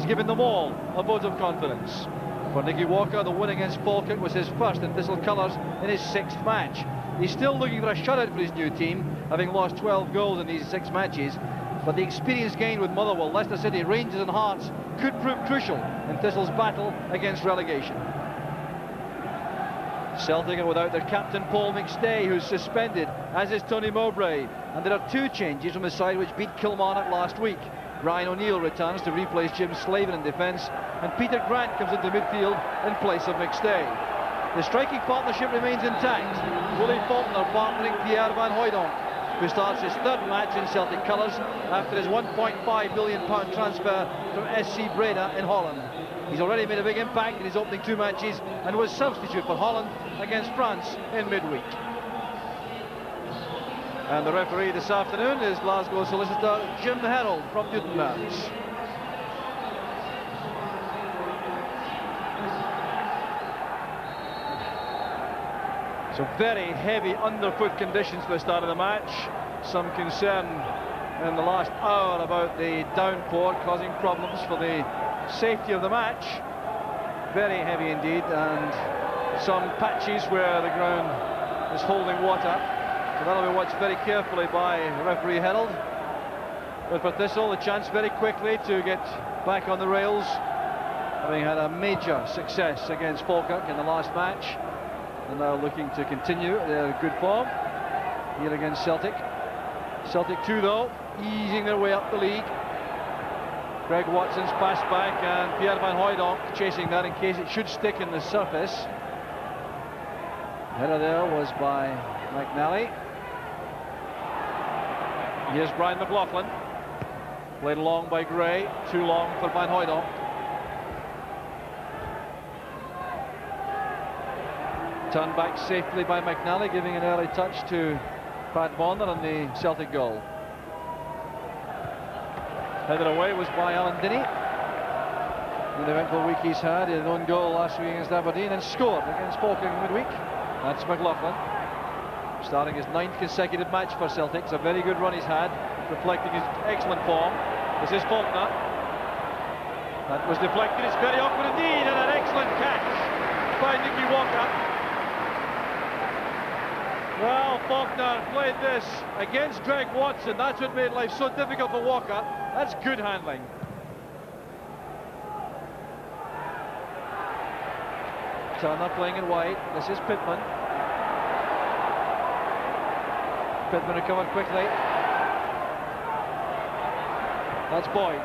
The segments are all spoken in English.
given them all a vote of confidence. For Nicky Walker, the win against Falkirk was his first in Thistle colours in his 6th match. He's still looking for a shutout for his new team, having lost 12 goals in these 6 matches. But the experience gained with Motherwell, Leicester City, Rangers and Hearts could prove crucial in Thistle's battle against relegation. Celtic are without their captain Paul McStay, who's suspended, as is Tony Mowbray. And there are 2 changes from the side which beat Kilmarnock last week. Ryan O'Neill returns to replace Jim Slavin in defence, and Peter Grant comes into midfield in place of McStay. The striking partnership remains intact. Willie Faulkner partnering Pierre van Hooijdonk, who starts his 3rd match in Celtic colours after his £1.5 million transfer from SC Breda in Holland. He's already made a big impact in his opening 2 matches and was substitute for Holland against France in midweek. And the referee this afternoon is Glasgow solicitor Jim Herald from Newtonlands. So very heavy underfoot conditions for the start of the match. Some concern in the last hour about the downpour causing problems for the safety of the match. Very heavy indeed, and some patches where the ground is holding water. So that'll be watched very carefully by referee Herald. But for Thistle, the chance very quickly to get back on the rails, having had a major success against Falkirk in the last match. And now looking to continue their good form here against Celtic. Celtic 2 though, easing their way up the league. Greg Watson's pass back, and Pierre van Hooijdonk chasing that in case it should stick in the surface. Header there was by McNally. Here's Brian McLaughlin, played long by Gray, too long for Van Hooijdonk. Turned back safely by McNally, giving an early touch to Pat Bonner on the Celtic goal. Headed away was by Alan Dinny. In the eventful week he's had, he had an own goal last week against Aberdeen and scored against Falkirk in midweek. That's McLaughlin, starting his 9th consecutive match for Celtic. It's a very good run he's had, reflecting his excellent form. This is Faulkner. That was deflected, it's very awkward indeed, and an excellent catch by Nicky Walker. Well, Faulkner played this against Greg Watson. That's what made life so difficult for Walker. That's good handling. Turner playing in wide. This is Pittman. Pittman recovered quickly. That's Boyd.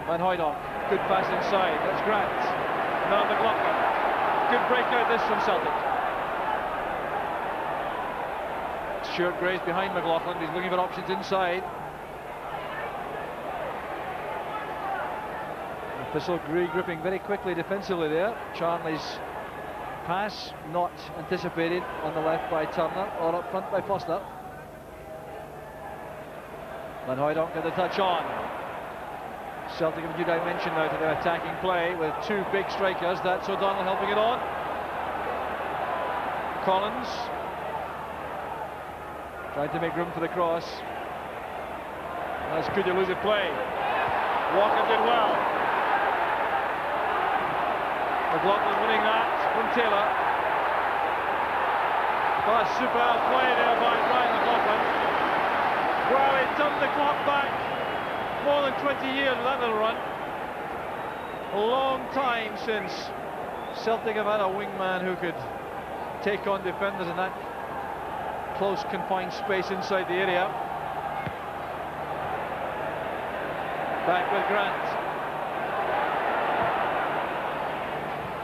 Van Hooijdonk. Good pass inside. That's Grant. Now McLaughlin. Good breakout this from Celtic. Stuart Gray's behind McLaughlin. He's looking for options inside. Thistle gripping very quickly defensively there. Charnley's pass not anticipated on the left by Turner, or up front by Foster. Van Hooijdonk had the touch on. Celtic have a new dimension now to their attacking play with 2 big strikers. That's O'Donnell helping it on. Collins trying to make room for the cross. That's good elusive play. Walker did well. McLaughlin winning that from Taylor. Oh, superb play there by Brian McLaughlin. Well, he turned the clock back more than 20 years with that little run. A long time since Celtic have had a wingman who could take on defenders in that close confined space inside the area. Back with Grant.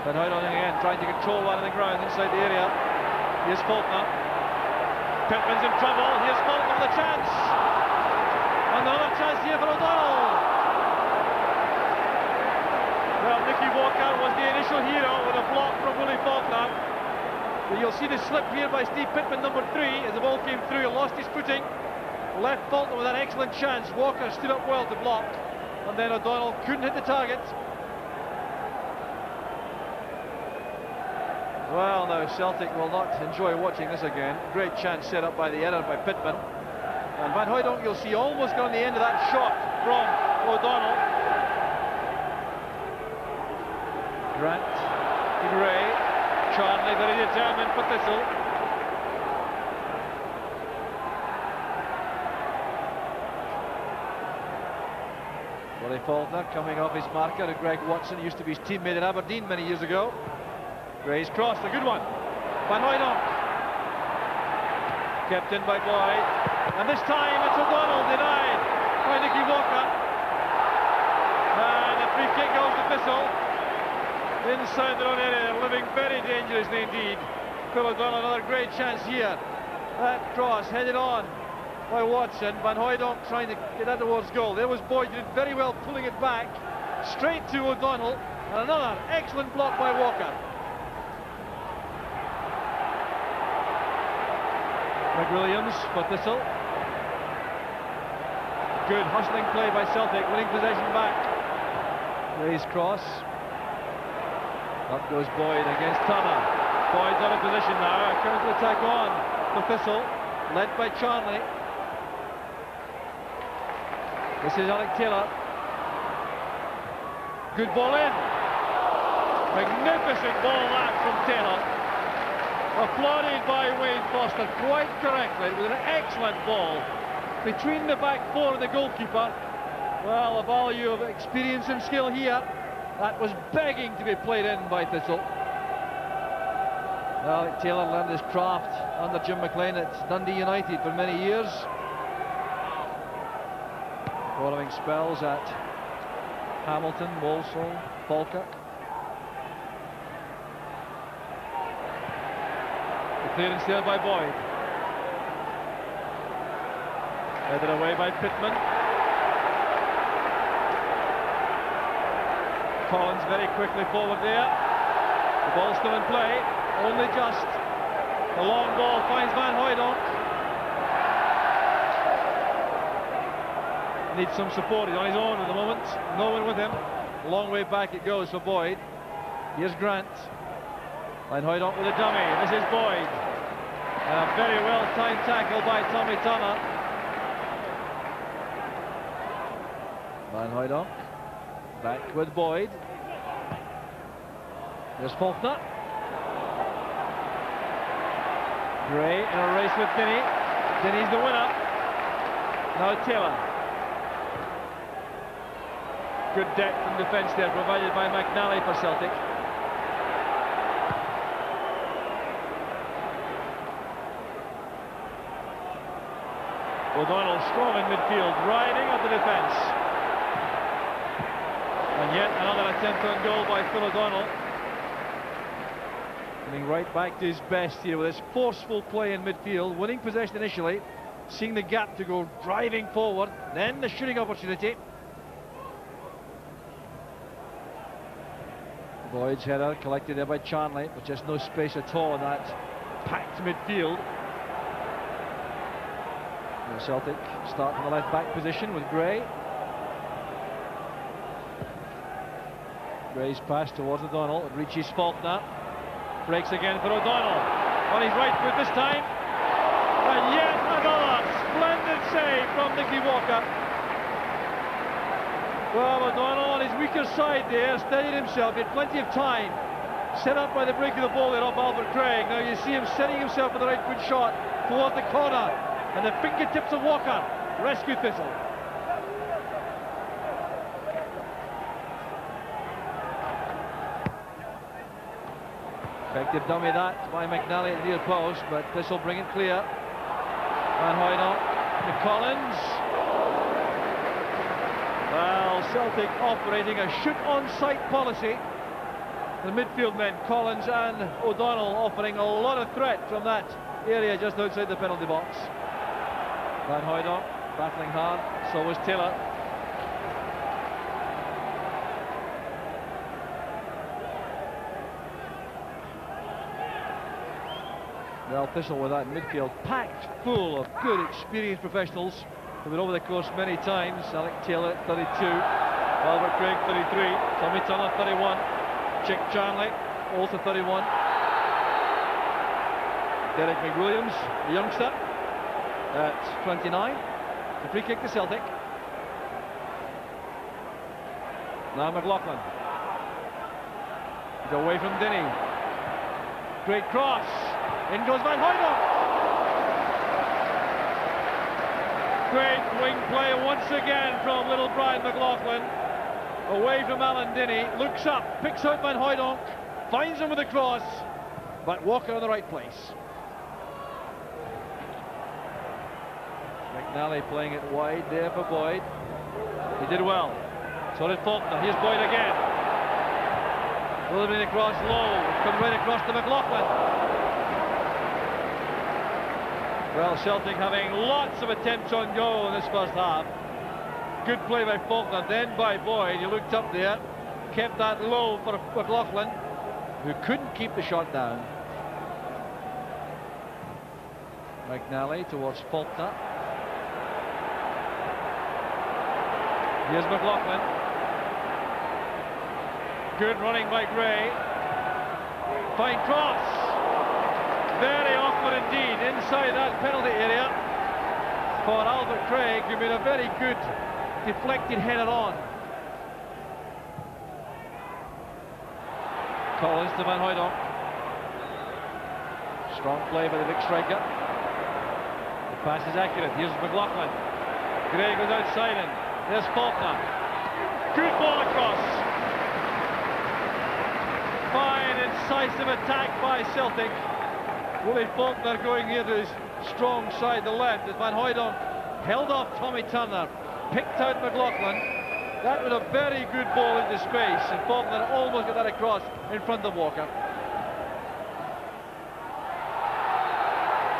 Van Hooijdonk again, trying to control one on the ground inside the area. Here's Faulkner. Pittman's in trouble. Here's Faulkner with a chance. Another chance here for O'Donnell. Well, Nicky Walker was the initial hero with a block from Willie Faulkner. But you'll see the slip here by Steve Pittman, number 3, as the ball came through and lost his footing. Left Faulkner with an excellent chance. Walker stood up well to block, and then O'Donnell couldn't hit the target. Well, now Celtic will not enjoy watching this again. Great chance set up by the error by Pittman. And Van Hooijdonk, you'll see, almost got on the end of that shot from O'Donnell. Grant to Gray. Charnley very determined for Thistle. Willie Faulkner coming off his marker, and Greg Watson used to be his teammate at Aberdeen many years ago. Gray's cross, a good one. Van Hooydonk. Kept in by Boyd. And this time it's O'Donnell denied by Nicky Walker. And the free kick goes to Thistle. Inside their own area, living very dangerously indeed. Phil O'Donnell, another great chance here. That cross headed on by Watson. Van Hooydonk trying to get that towards goal. There was Boyd, did very well pulling it back straight to O'Donnell, and another excellent block by Walker. McWilliams for Thistle. Good hustling play by Celtic, winning possession back. Gray's cross. Up goes Boyd against Turner. Boyd's out of position now. A counter-attack on for Thistle, led by Charnley. This is Alec Taylor. Good ball in. Magnificent ball that from Taylor. Applauded by Wayne Foster quite correctly with an excellent ball between the back four and the goalkeeper. Well, the value of experience and skill here. That was begging to be played in by Thistle. Alec Taylor learned his craft under Jim McLean at Dundee United for many years. Following spells at Hamilton, Walsall, Falkirk. The clearance there by Boyd. Headed away by Pittman. Collins very quickly forward there. The ball still in play, only just. The long ball finds Van Hooydonk. Needs some support, he's on his own at the moment, no one with him. Long way back it goes for Boyd. Here's Grant. Van Hooydonk with a dummy, this is Boyd. And a very well timed tackle by Tommy Turner. Van Hooydonk back with Boyd. There's Faulkner. Gray in a race with Denny. Denny's the winner. Now Taylor. Good depth in defence there, provided by McNally for Celtic. O'Donnell strong in midfield, riding up the defence. And yet another attempt on goal by Phil O'Donnell. Coming right back to his best here with his forceful play in midfield, winning possession initially, seeing the gap to go driving forward, then the shooting opportunity. Boyd's header collected there by Charnley, but just no space at all in that packed midfield. And Celtic start from the left back position with Gray. Gray's pass towards O'Donnell, it reaches Faulkner. Breaks again for O'Donnell. On his right foot this time. And yet another splendid save from Nicky Walker. Well, O'Donnell on his weaker side there, steadied himself, he had plenty of time. Set up by the break of the ball there off Albert Craig. Now you see him setting himself with the right foot shot towards the corner. And the fingertips of Walker rescue Thistle. Effective dummy that by McNally at the near post, but Thistle bring it clear. Van Hooydonk to Collins. Well, Celtic operating a shoot-on-sight policy. The midfield men, Collins and O'Donnell, offering a lot of threat from that area just outside the penalty box. Van Hooydonk battling hard, so was Taylor. Well, Thistle with that midfield packed full of good, experienced professionals who've been over the course many times. Alec Taylor, 32. Albert Craig, 33. Tommy Turner, 31. Chick Charnley, also 31. Derek McWilliams, the youngster, at 29. The free kick to Celtic. Now McLaughlin. Away from Dinny. Great cross. In goes Van Hooydonk. Great wing play once again from little Brian McLaughlin. Away from Alan Dinny. Looks up, picks out Van Hooydonk, finds him with a cross, but Walker in the right place. McNally playing it wide there for Boyd. He did well. So did Faulkner. Here's Boyd again. Delivering across low. Comes right across to McLaughlin. Well, Celtic having lots of attempts on goal in this first half. Good play by Faulkner, then by Boyd. He looked up there, kept that low for McLaughlin, who couldn't keep the shot down. McNally towards Faulkner. Here's McLaughlin. Good running by Gray. Fine cross. Very awkward indeed inside that penalty area for Albert Craig, who made a very good deflected header on. Collins to Van Hooydonk. Strong play by the big striker. The pass is accurate. Here's McLaughlin. Gray goes outside him. There's Faulkner. Good ball across. Fine, incisive attack by Celtic. Willie Faulkner going here to his strong side, the left, as Van Hooydonk held off Tommy Turner, picked out McLaughlin. That was a very good ball into space, and Faulkner almost got that across in front of Walker.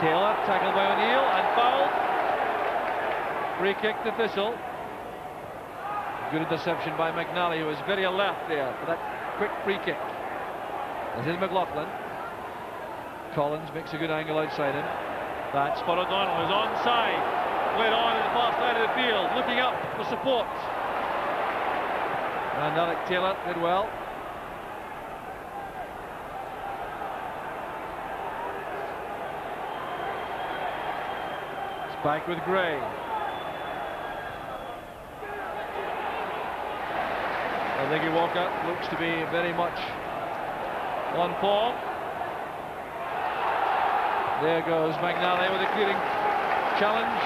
Taylor tackled by O'Neill and fouled. Free kick to Thistle. Good interception by McNally, who was very alert there for that quick free kick. This is McLaughlin. Collins makes a good angle outside him. That's for O'Donnell, who's onside. Played on at the far side of the field, looking up for support. And Alec Taylor did well. It's back with Gray. Nicky Walker looks to be very much on form. There goes McNally with a clearing challenge.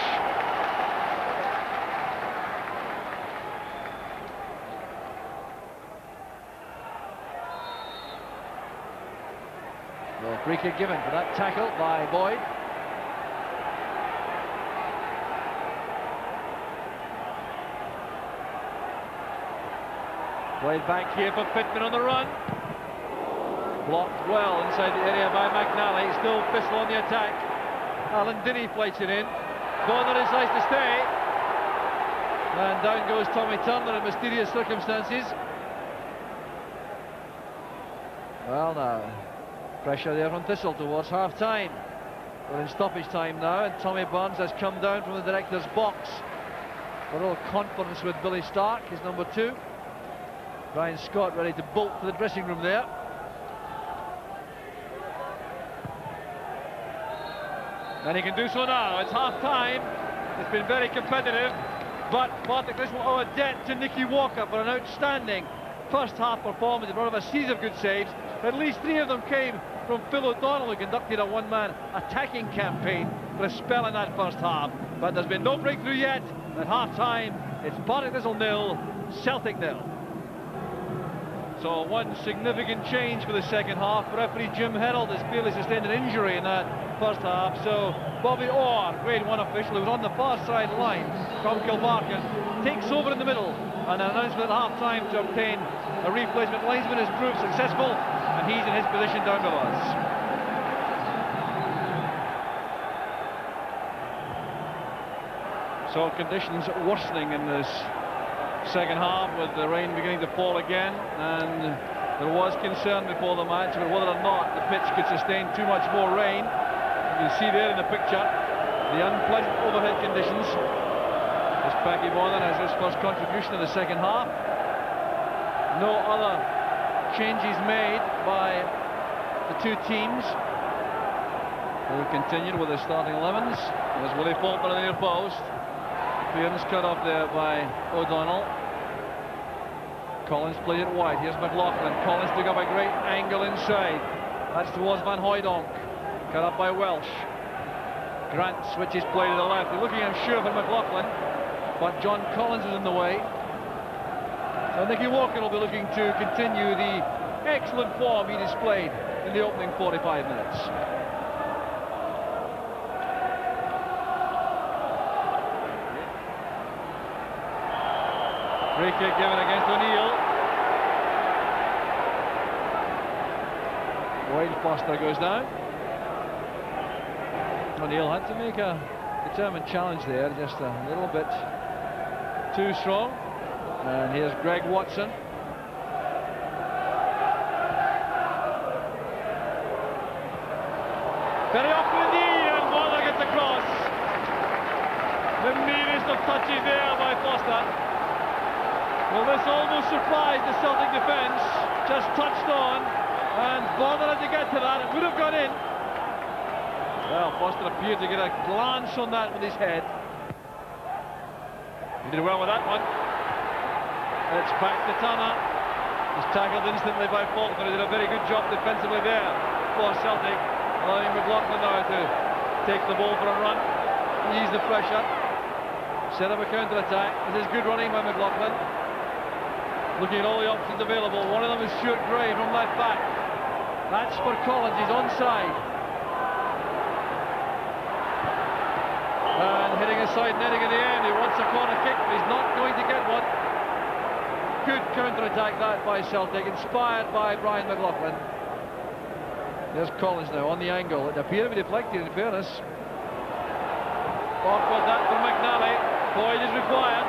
Well, free kick given for that tackle by Boyd. Played back here for Pittman on the run. Blocked well inside the area by McNally. Still Thistle on the attack. Alan Dinny flights it in. Bonner decides to stay. And down goes Tommy Turner in mysterious circumstances. Well, now, pressure there from Thistle towards half-time. We're in stoppage time now, and Tommy Burns has come down from the director's box. A little confidence with Billy Stark, his number 2. Brian Scott ready to bolt to the dressing room there. And he can do so now. It's half-time. It's been very competitive, but Partick will owe a debt to Nicky Walker for an outstanding first-half performance. He brought up a series of good saves. At least 3 of them came from Phil O'Donnell, who conducted a one-man attacking campaign for a spell in that first half. But there's been no breakthrough yet. At half-time, it's Partick Thistle 0, Celtic 0. So one significant change for the second half. Referee Jim Herald has clearly sustained an injury in that first half. So Bobby Orr, grade 1 official, who was on the far side line from Kilbarchan, takes over in the middle. And an announcement at half-time to obtain a replacement linesman has proved successful, and he's in his position down below us. So conditions worsening in this second half, with the rain beginning to fall again, and there was concern before the match about whether or not the pitch could sustain too much more rain. You can see there in the picture the unpleasant overhead conditions as Paddy Bonner has his first contribution in the second half. No other changes made by the two teams. They continued with their starting 11s. There's Willie Faulkner in the near post. Clearance cut off there by O'Donnell. Collins plays it wide. Here's McLaughlin. Collins took up a great angle inside. That's towards Van Hooijdonk. Cut up by Welsh. Grant switches play to the left. They're looking, I'm sure, for McLaughlin, but John Collins is in the way. So Nicky Walker will be looking to continue the excellent form he displayed in the opening 45 minutes. Free kick given against O'Neill. Wide Foster goes down. O'Neill had to make a determined challenge there, just a little bit too strong. And here's Greg Watson. Very often indeed, and Waller gets across. The meanest of touches there by Foster. Well, this almost surprised the Celtic defence. Just touched on, and Waller had to get to that. It would have gone in. Well, Foster appeared to get a glance on that with his head. He did well with that one. It's back to Turner. He's tackled instantly by Faulkner. He did a very good job defensively there for Celtic, allowing McLaughlin now to take the ball for a run, ease the pressure, set up a counter-attack. This is good running by McLaughlin. Looking at all the options available. One of them is Stuart Gray from left back. That's for Collins. He's onside. And hitting a side netting in the end. He wants a corner kick, but he's not going to get one. Good counter-attack that by Celtic, inspired by Brian McLaughlin. There's Collins now on the angle. It appeared to be deflected, in fairness. Awkward that from McNally. Boyd is required.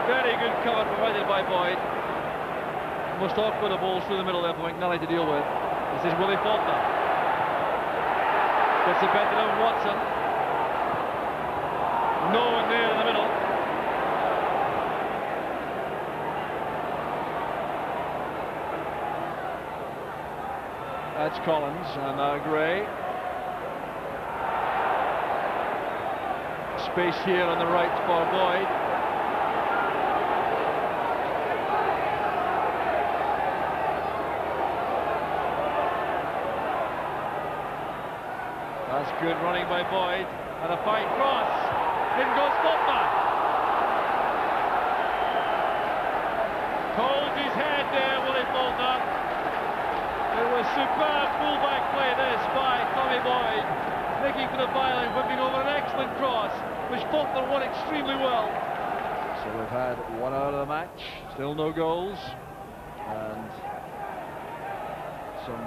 Very good cover provided by Boyd. Most awkward of balls through the middle there for McNally to deal with. This is Willie Faulkner. Gets the better of Watson. No one there in the middle. That's Collins, and now Gray. Space here on the right for Boyd. That's good running by Boyd, and a fine cross. In goes Faulkner. Holds his head there, Willie Faulkner. It was superb full-back play this by Tommy Boyd, making for the byline, whipping over an excellent cross, which Faulkner won extremely well. So we've had 1 out of the match, still no goals, and some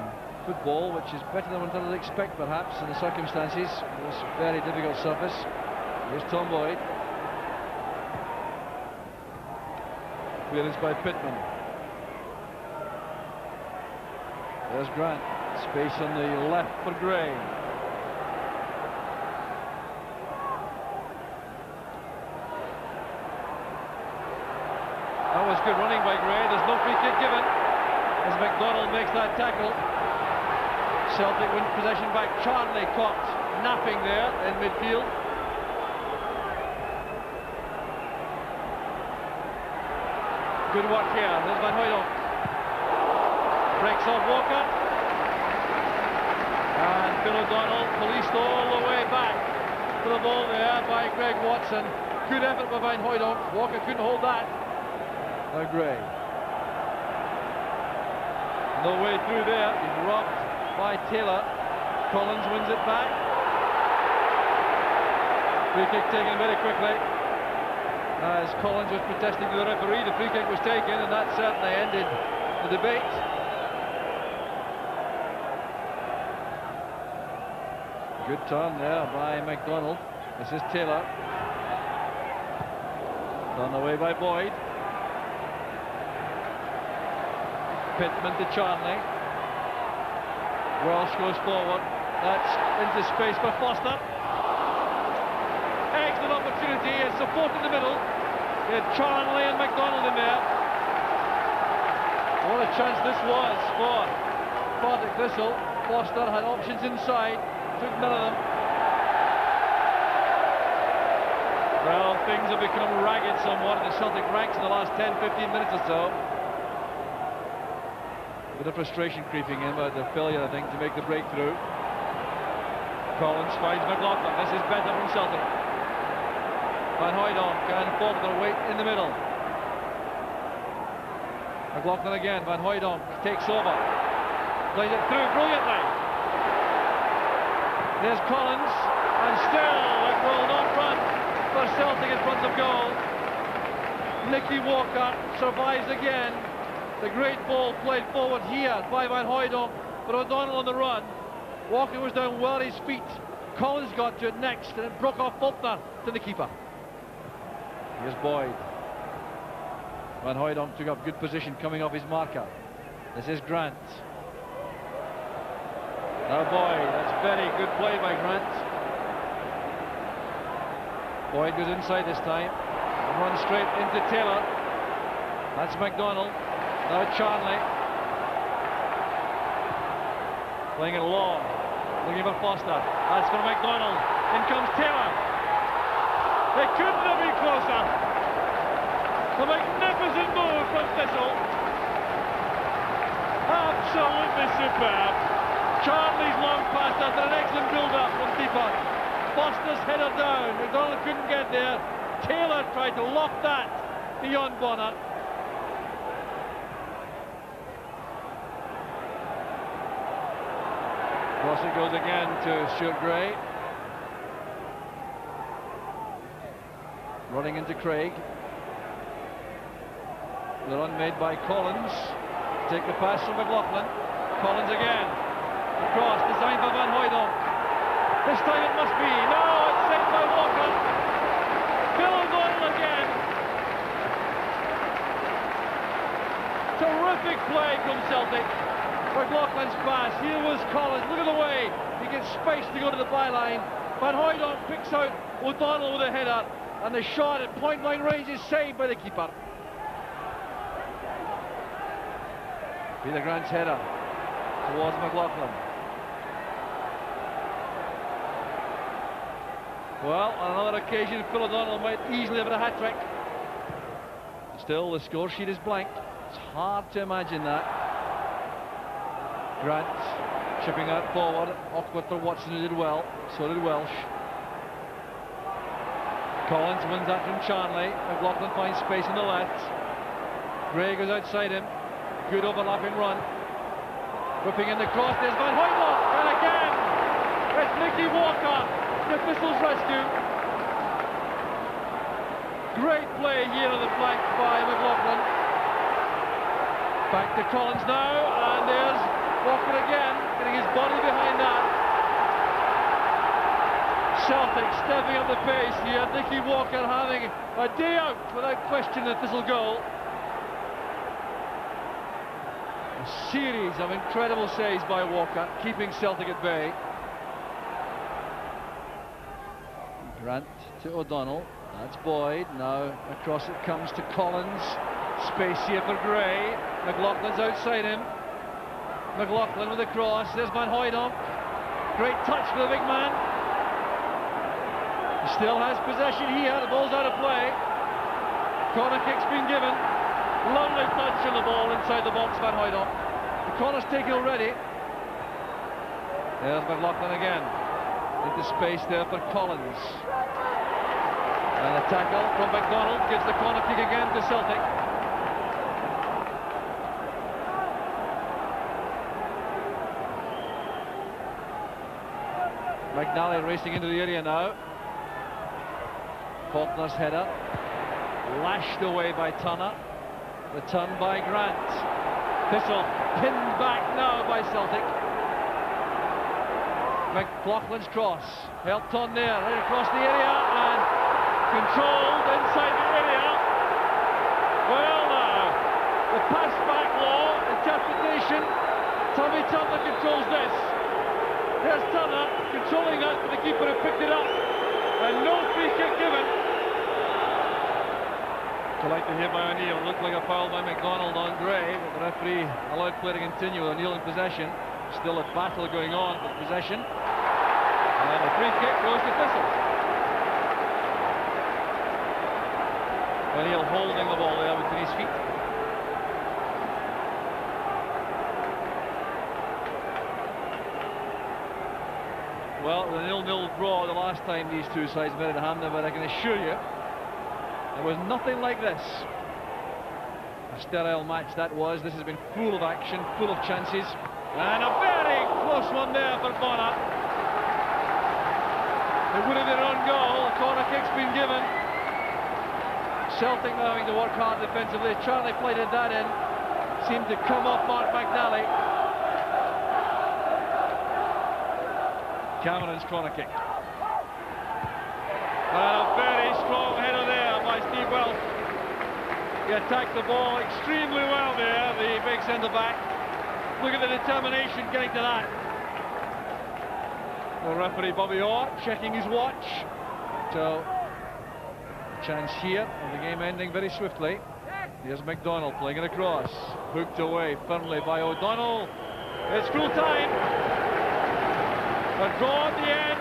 football which is better than one would expect perhaps in the circumstances. This very difficult surface. Here's Tom Boyd. Clearance by Pittman. There's Grant. Space on the left for Gray. That was good running by Gray. There's no free kick given as McDonald makes that tackle. Celtic win possession back. Charnley caught napping there in midfield. Good work here. There's Van Hooijdonk. Breaks off Walker. And Phil O'Donnell policed all the way back to the ball there by Greg Watson. Good effort by Van Hooijdonk. Walker couldn't hold that. Now Gray. No way through there. He's robbed by Taylor. Collins wins it back. Free kick taken very quickly. As Collins was protesting to the referee, the free kick was taken, and that certainly ended the debate. Good turn there by McDonald. This is Taylor. Done away by Boyd. Pittman to Charnley. Welsh goes forward. That's into space for Foster. Excellent opportunity and support in the middle. They had Charnley and McDonald in there. What a chance this was for Partick Thistle. Foster had options inside, took none of them. Well, things have become ragged somewhat in the Celtic ranks in the last 10-15 minutes or so. A bit of frustration creeping in about the failure, I think, to make the breakthrough. Collins finds McLaughlin. This is better from Celtic. Van Hooijdonk and Faulkner away in the middle. McLaughlin again. Van Hooijdonk takes over. Plays it through brilliantly. There's Collins, and still it will not run for Celtic in front of goal. Nicky Walker survives again. The great ball played forward here by Van Hooijdonk, but O'Donnell on the run. Walker was down well at his feet. Collins got to it next, and it broke off Faulkner to the keeper. Here's Boyd. Van Hooijdonk took up good position coming off his marker. This is Grant. Now Boyd, that's very good play by Grant. Boyd goes inside this time and runs straight into Taylor. That's McDonald. Now Charnley. Playing it long. Looking for Foster. That's for McDonald. In comes Taylor. They couldn't have been closer. A magnificent move from Thistle. Absolutely superb. Charnley's long pass after an excellent build-up from keeper. Foster's header down. McDonald couldn't get there. Taylor tried to lock that beyond Bonner. Cross it goes again to Stuart Gray. Running into Craig. The run made by Collins. Take the pass from McLaughlin. Collins again. The cross designed by Van Hooijdonk. This time it must be. No, it's saved by Walker. Phil O'Donnell again. Terrific play from Celtic. McLaughlin's pass. Here was Collins. Look at the way he gets space to go to the byline. Van Hooijdonk picks out O'Donnell with a header, and the shot at point-blank range is saved by the keeper. Peter Grant's header towards McLaughlin. Well, on another occasion, Phil O'Donnell might easily have had a hat-trick. Still, the score sheet is blank. It's hard to imagine that. Grant chipping out forward. Awkward for Watson, who did well. So did Welsh. Collins wins that from Charnley. McLaughlin finds space on the left. Gray goes outside him. Good overlapping run. Whipping in the cross. There's Van Hooijdonk. And again, it's Nicky Walker to Thistle's rescue. Great play here on the flank by McLaughlin. Back to Collins now, and there's Walker again, getting his body behind that. Celtic stepping up the pace here. Nicky Walker having a day out without question at Thistle goal. A series of incredible saves by Walker, keeping Celtic at bay. Grant to O'Donnell. That's Boyd. Now across it comes to Collins. Space here for Gray. McLaughlin's outside him. McLaughlin with the cross. There's Van Hooijdonk. Great touch for the big man. He still has possession here. The ball's out of play. Corner kick's been given. Lovely touch on the ball inside the box, Van Hooijdonk. The corner's taken already. There's McLaughlin again. Into space there for Collins. And a tackle from McDonald gives the corner kick again to Celtic. McNally racing into the area now. Faulkner's header. Lashed away by Turner. Returned by Grant. Thistle pinned back now by Celtic. McLaughlin's cross. Helped on there. Right across the area and controlled inside the area. Well now, the pass-back law interpretation. Tommy Turner controls this. There's Turner controlling that for the keeper who picked it up. And no free kick given. Collected here by O'Neill. Looked like a foul by McDonald on Gray, but the referee allowed play to continue with O'Neill in possession. Still a battle going on for possession. And the free kick goes to Thistle. O'Neill holding the ball there between his feet. Well, the 0-0 draw the last time these two sides met at Hampden, but I can assure you there was nothing like this. A sterile match that was. This has been full of action, full of chances, and a very close one there for Bonner. It would have been an own goal. A corner kick's been given. Celtic now having to work hard defensively. Charlie played that in. Seemed to come off Mark McNally. Cameron's corner kick. And a very strong header there by Steve Welsh. He attacked the ball extremely well there, the big centre-back. Look at the determination getting to that. The referee Bobby Orr checking his watch. So, chance here of the game ending very swiftly. Here's McDonald playing it across. Hooked away firmly by O'Donnell. It's full time. A draw at the end,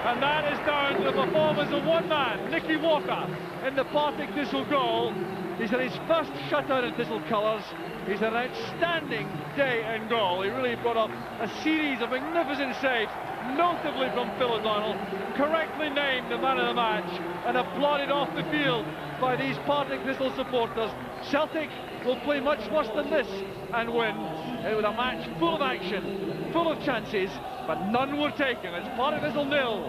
and that is down to the performance of one man, Nicky Walker, in the Partick Thistle goal. He's had his first shutout in Thistle colours. He's had an outstanding day in goal. He really brought up a series of magnificent saves, notably from Phil O'Donnell, correctly named the man of the match, and applauded off the field by these Partick Thistle supporters. Celtic will play much worse than this and win. It was a match full of action, full of chances, but none were taken. It's Partick Thistle 0,